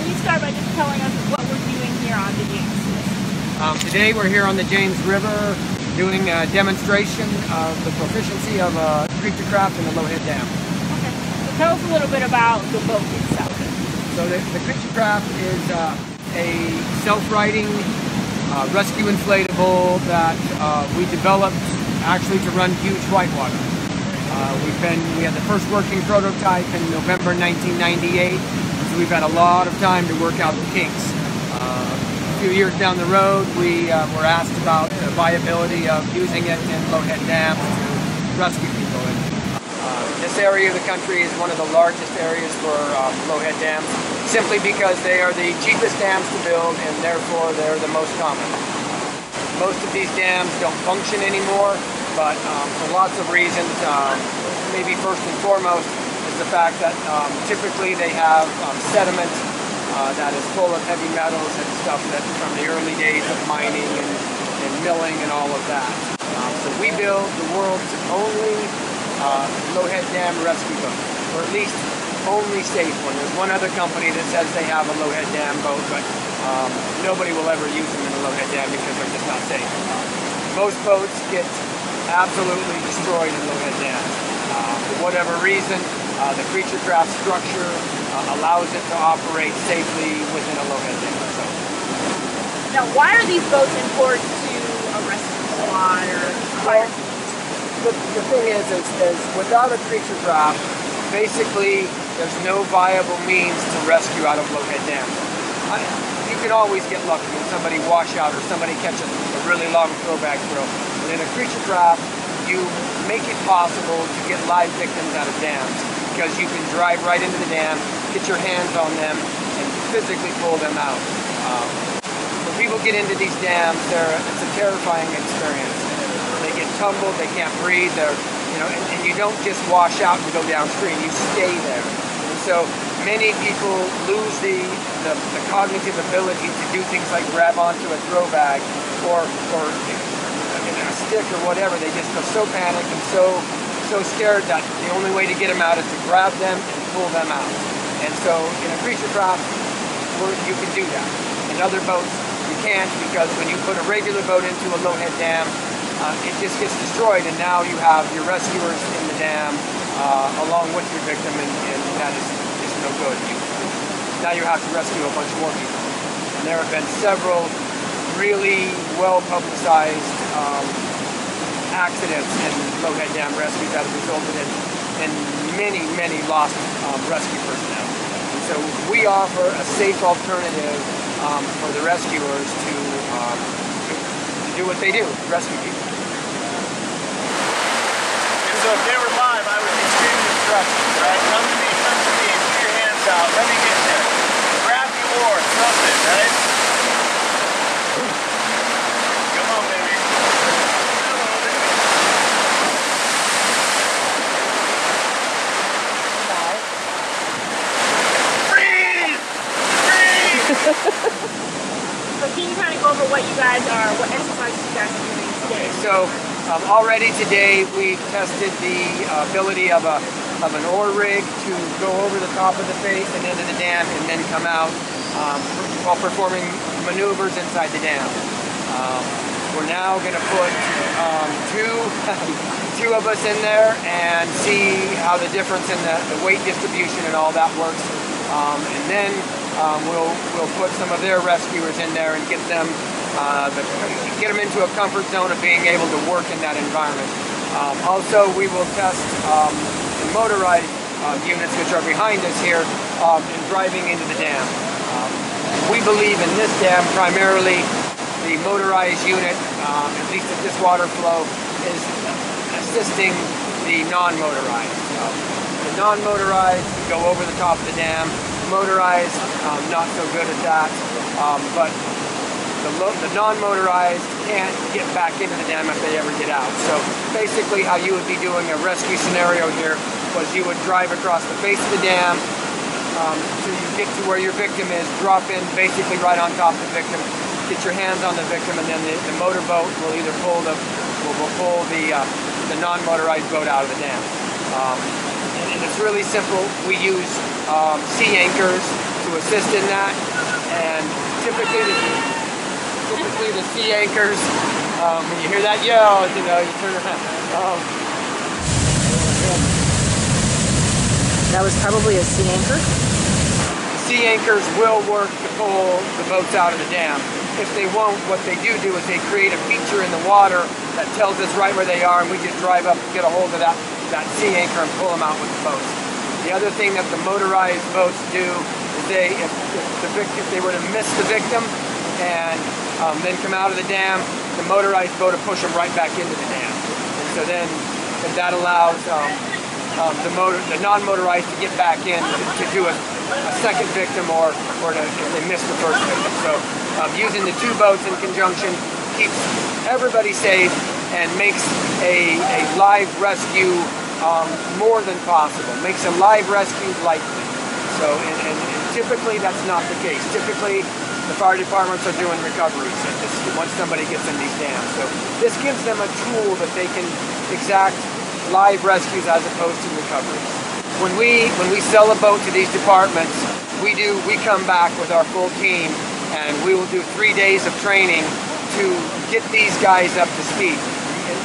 you start by just telling us what we're doing here on the James? Today we're here on the James River doing a demonstration of the proficiency of a creature craft in the Lowhead Dam. Okay. So tell us a little bit about the boat itself. So the creature craft is a self-righting rescue inflatable that we developed actually to run huge whitewater. We had the first working prototype in November 1998, so we've had a lot of time to work out the kinks. A few years down the road, we were asked about the viability of using it in Lowhead dams to rescue people. This area of the country is one of the largest areas for Lowhead dams, simply because they are the cheapest dams to build and therefore they're the most common. Most of these dams don't function anymore, but for lots of reasons. Maybe first and foremost is the fact that typically they have sediment that is full of heavy metals and stuff that from the early days of mining and milling and all of that. So we build the world's only Lowhead Dam rescue boat, or at least only safe one. There's one other company that says they have a Lowhead Dam boat, but nobody will ever use them in a Lowhead Dam because they're just not safe. Most boats get absolutely destroyed in Lowhead dams. For whatever reason, the creature craft structure allows it to operate safely within a Lowhead dam. So. Now, why are these boats important to a rescue squad or fire? The thing is without a creature craft, basically there's no viable means to rescue out of Lowhead dams. You can always get lucky when somebody wash out or somebody catches a really long throwback throw. But in a creature craft, you make it possible to get live victims out of dams because you can drive right into the dam, get your hands on them, and physically pull them out. When people get into these dams, it's a terrifying experience. They get tumbled, they can't breathe, and you don't just wash out and go downstream, you stay there. And so many people lose the cognitive ability to do things like grab onto a throw bag or a stick or whatever. They just go so panicked and so scared that the only way to get them out is to grab them and pull them out. And so in a creature craft, you can do that. In other boats, you can't, because when you put a regular boat into a Lowhead dam, it just gets destroyed, and now you have your rescuers in the dam along with your victim, and that is no good. Now you have to rescue a bunch more people. And there have been several really well-publicized accidents in Lowhead dam rescues that have resulted in many, many lost rescue personnel. And so we offer a safe alternative for the rescuers to do what they do, rescue people. And so if they were live, I would be screaming instructions, right? Come to me, put your hands out, let me get there. Grab the oar, something, right? Come on, baby. Come on, baby. Freeze! Freeze! So can you kind of go over what exercises you guys are doing today? So already today we've tested the ability of an oar rig to go over the top of the face and into the dam and then come out while performing maneuvers inside the dam. We're now going to put two of us in there and see how the difference in the weight distribution and all that works. And then we'll put some of their rescuers in there and get them into a comfort zone of being able to work in that environment. Also, we will test the motorized units, which are behind us here, in driving into the dam. We believe in this dam primarily the motorized unit, at least at this water flow, is assisting the non-motorized. The non-motorized go over the top of the dam. Motorized, not so good at that, but the non-motorized can't get back into the dam if they ever get out. So basically how you would be doing a rescue scenario here was you would drive across the face of the dam till you get to where your victim is, drop in basically right on top of the victim, get your hands on the victim, and then the motorboat will either pull the non-motorized boat out of the dam. And it's really simple. We use sea anchors to to assist in that. And typically the sea anchors, when you hear that yell, you know, you turn around. That was probably a sea anchor. Sea anchors will work to pull the boats out of the dam. If they won't, what they do is they create a feature in the water that tells us right where they are, and we just drive up and get a hold of that sea anchor and pull them out with the boats. The other thing that the motorized boats do is if they were to miss the victim and then come out of the dam, the motorized boat will push them right back into the dam. And so then that allows the non-motorized to get back in to do a second victim or if they missed the first victim. So using the two boats in conjunction keeps everybody safe and makes a live rescue more than possible. Makes a live rescue likely. So and typically that's not the case. Typically the fire departments are doing recoveries once somebody gets in these dams. So this gives them a tool that they can exact live rescues as opposed to recoveries. When we sell a boat to these departments, we come back with our full team, and we will do 3 days of training to get these guys up to speed.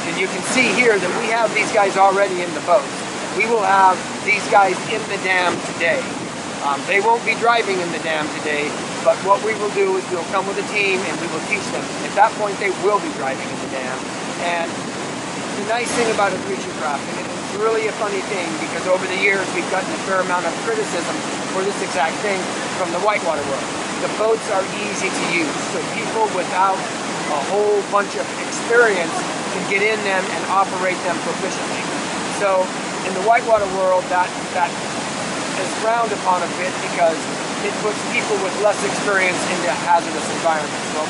And you can see here that we have these guys already in the boats. We will have these guys in the dam today. They won't be driving in the dam today, but what we will do is we'll come with a team and we will teach them. At that point, they will be driving in the dam. And the nice thing about a creature craft, and it's really a funny thing because over the years we've gotten a fair amount of criticism for this exact thing from the whitewater world. The boats are easy to use, so people without a whole bunch of experience can get in them and operate them proficiently. So in the whitewater world, that is frowned upon a bit because it puts people with less experience into hazardous environments. Well,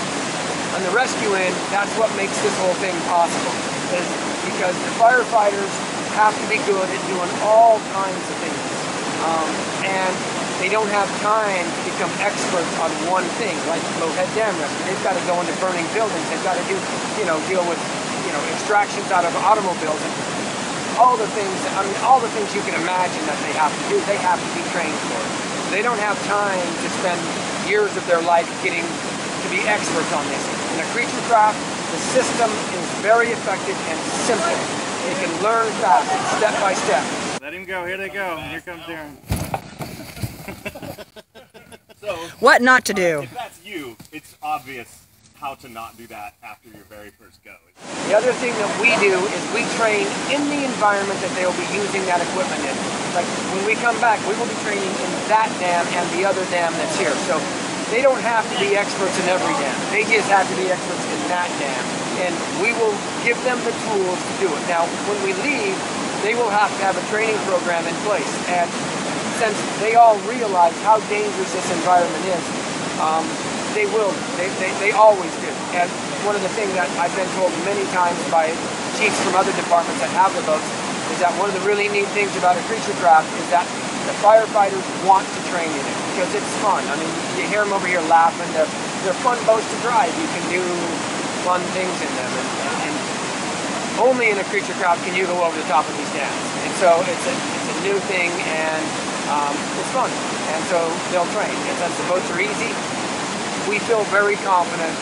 on the rescue end, that's what makes this whole thing possible. Is because the firefighters have to be good at doing all kinds of things. And they don't have time to become experts on one thing, like low-head dam rescue. They've got to go into burning buildings. They've got to deal with, extractions out of automobiles and all the things you can imagine that they have to do. They have to be trained for it. They don't have time to spend years of their life getting to be experts on this. In a creature craft, the system is very effective and simple. They can learn fast, step by step. Let him go. Here they go. Here comes Darren. So, what not to do? If that's you, it's obvious how to not do that after your very first go. The other thing that we do is we train in the environment that they will be using that equipment in. Like when we come back, we will be training in that dam and the other dam that's here. So they don't have to be experts in every dam. They just have to be experts in that dam. And we will give them the tools to do it. Now, when we leave, they will have to have a training program in place. And since they all realize how dangerous this environment is, they will. They always do. And one of the things that I've been told many times by chiefs from other departments that have the boats is that one of the really neat things about a creature craft is that the firefighters want to train in it because it's fun. I mean, you hear them over here laughing. They're fun boats to drive. You can do fun things in them. And only in a creature craft can you go over the top of these dams. And so it's a new thing and it's fun. And so they'll train. And since the boats are easy, we feel very confident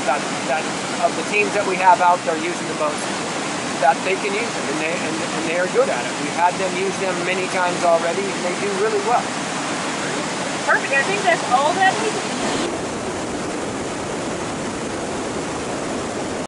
that of the teams that we have out there using the boats, that they can use them and they are good at it. We've had them use them many times already and they do really well. Perfect. I think that's all that we need.